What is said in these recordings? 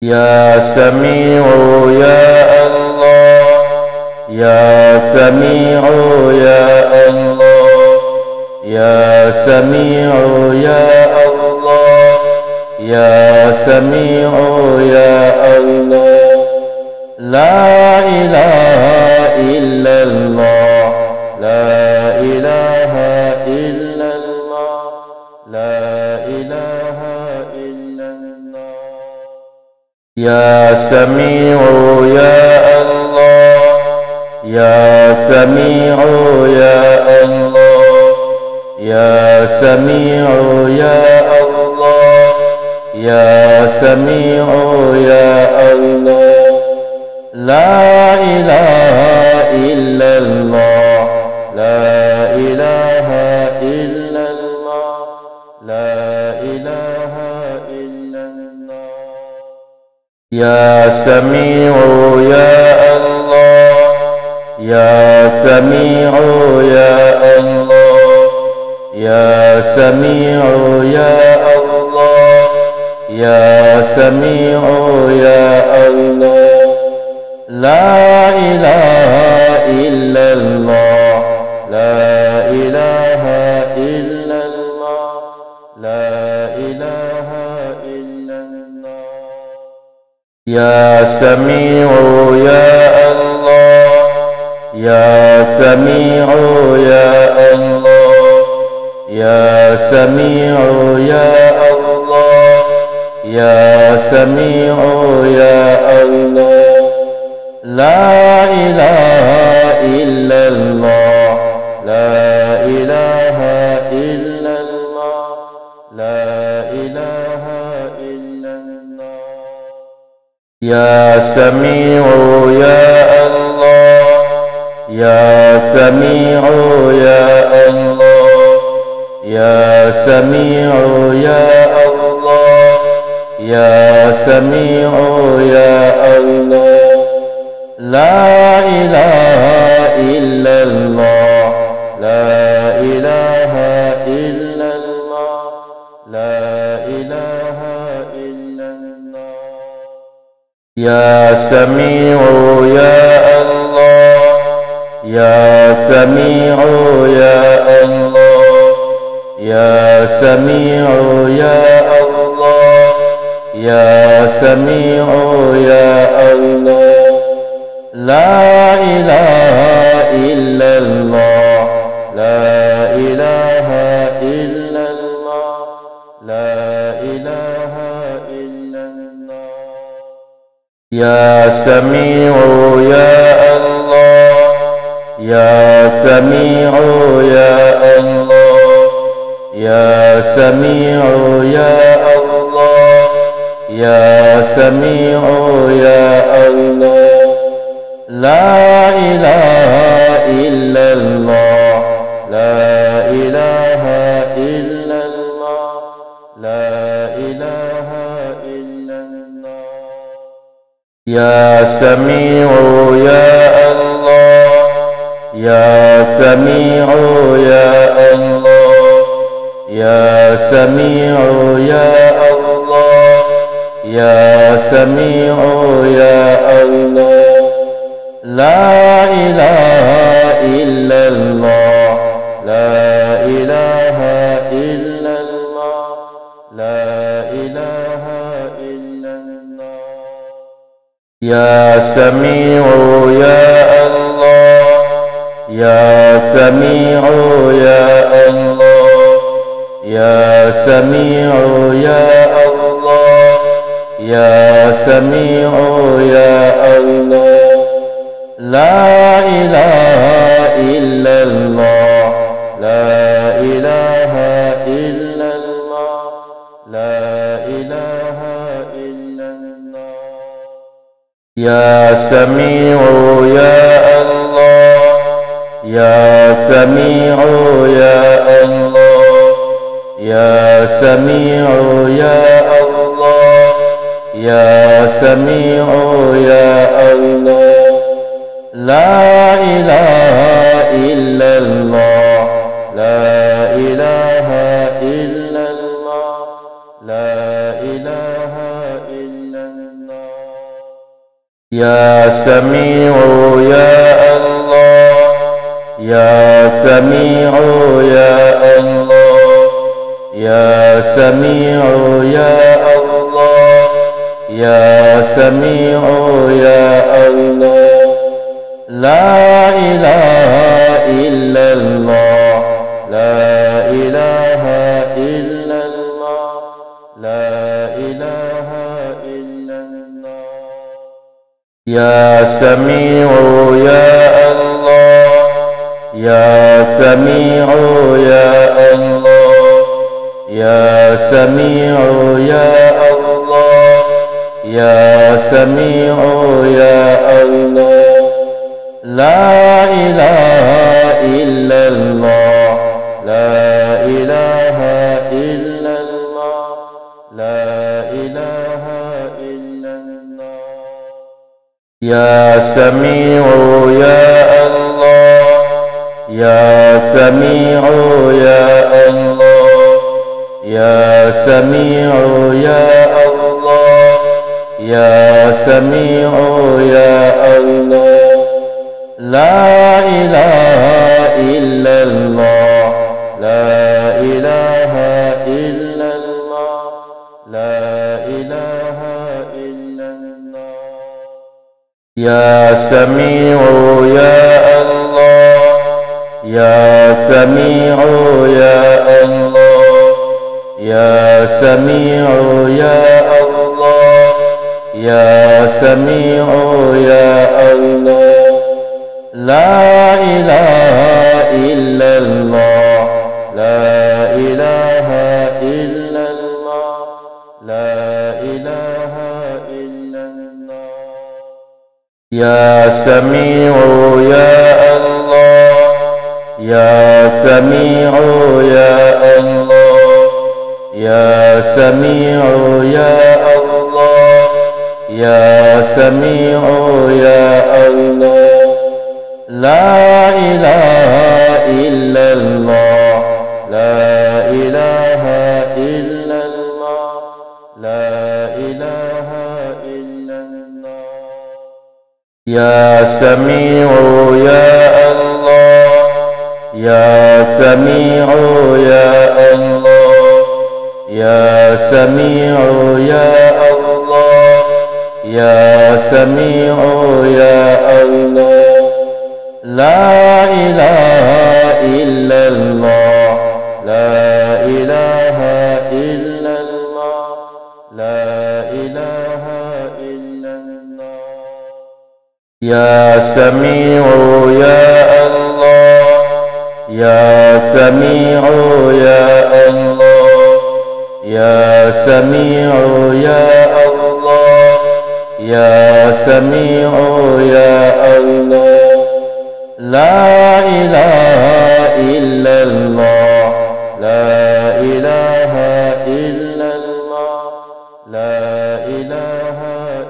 يا سميع يا الله، يا سميع يا الله، يا سميع يا الله، يا سميع يا الله. لا إله إلا الله، لا إله إلا الله، لا إله إلا الله. يا سميع يا الله، يا سميع يا الله، يا سميع يا الله، يا سميع يا الله. لا إله إلا الله، لا إله إلا الله، لا إله إلا الله. يا سميع يا الله، يا سميع يا الله، يا سميع يا الله، يا سميع يا الله. لا إله إلا الله، لا إله إلا الله، لا إله إلا الله. يا سميع يا الله، يا سميع يا الله، يا سميع يا الله، يا سميع يا الله. لا إله إلا الله، لا إله إلا الله، لا إله إلا الله. يا سميع يا الله، يا سميع يا الله، يا سميع يا الله، يا سميع يا الله. لا إله إلا الله، لا إله إلا الله، لا إله إلا الله. يا سميع يا الله، يا سميع يا الله، يا سميع يا الله، يا سميع يا الله. لا إله إلا الله، لا إله إلا الله، لا إله إلا الله. يا سميع يا الله، يا سميع يا الله، يا سميع يا الله، يا سميع يا الله. لا إله إلا الله، لا إله إلا الله، لا إله إلا الله. يا سميع يا الله، يا سميع يا الله، يا سميع يا الله، يا سميع يا الله. لا إله إلا الله، لا إله إلا الله، لا إله إلا الله. يا سميع يا الله، يا سميع يا الله، يا سميع يا الله، يا سميع يا الله. لا إله إلا الله، لا إله إلا الله، لا إله إلا الله. يا سميع يا الله، يا سميع يا الله، يا سميع يا الله، يا سميع يا الله. لا إله إلا الله، لا إله إلا الله، لا إله إلا الله. يا سميع يا الله يا سميع يا الله يا سميع يا الله يا سميع يا الله لا إله إلا الله لا إله إلا الله لا إله إلا الله يا سميع يا الله يا سميع يا الله يا سميع يا الله يا سميع يا الله لا إله إلا الله لا إله إلا الله لا إله إلا الله يا سميع يا الله يا سميع يا الله يا سميع يا الله يا سميع يا الله لا إله إلا الله لا إله إلا الله لا إله إلا الله يا سميع يا الله يا سميع يا الله يا سميع يا الله يا سميع يا الله لا إله إلا الله لا إله إلا الله لا إله إلا الله يا سميع يا الله يا سميع يا الله يا سميع يا الله يا سميع يا الله لا إله إلا الله لا إله إلا الله لا إله إلا الله يا سميع يا الله يا سميع يا الله يا سميع يا الله يا سميع يا الله لا إله إلا الله لا إله إلا الله لا إله إلا الله يا سميع يا الله يا سميع يا الله يا سميع يا الله يا سميع يا الله لا إله إلا الله لا إله إلا الله لا إله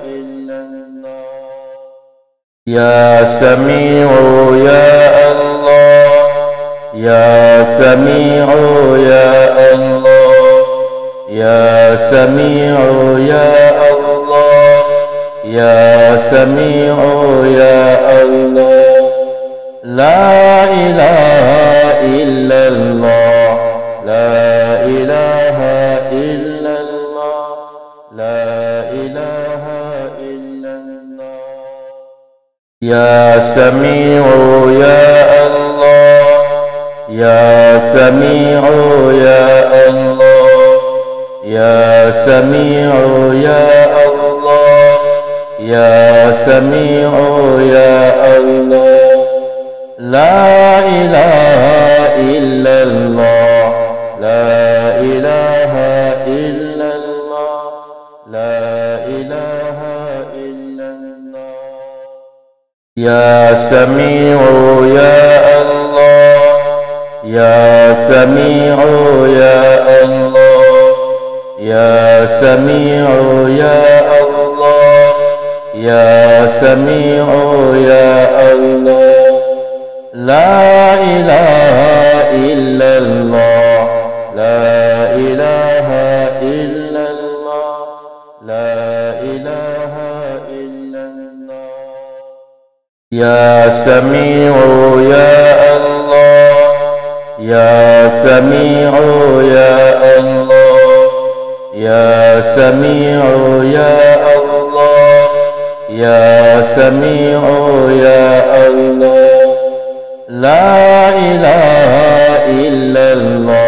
إلا الله يا سميع يا الله يا سميع يا الله يا سميع يا الله يا سميع يا الله لا إله إلا الله لا إله إلا الله لا إله إلا الله يا سميع يا الله يا سميع يا الله يا سميع يا الله يا سميع يا الله لا إله إلا الله لا إله إلا الله لا إله إلا الله يا سميع يا الله يا سميع يا الله يا سميع يا الله يا سميع يا الله لا إله إلا الله لا إله إلا الله لا إله إلا الله يا سميع يا الله يا سميع يا الله يا سميع يا الله يا سميع يا الله لا إله إلا الله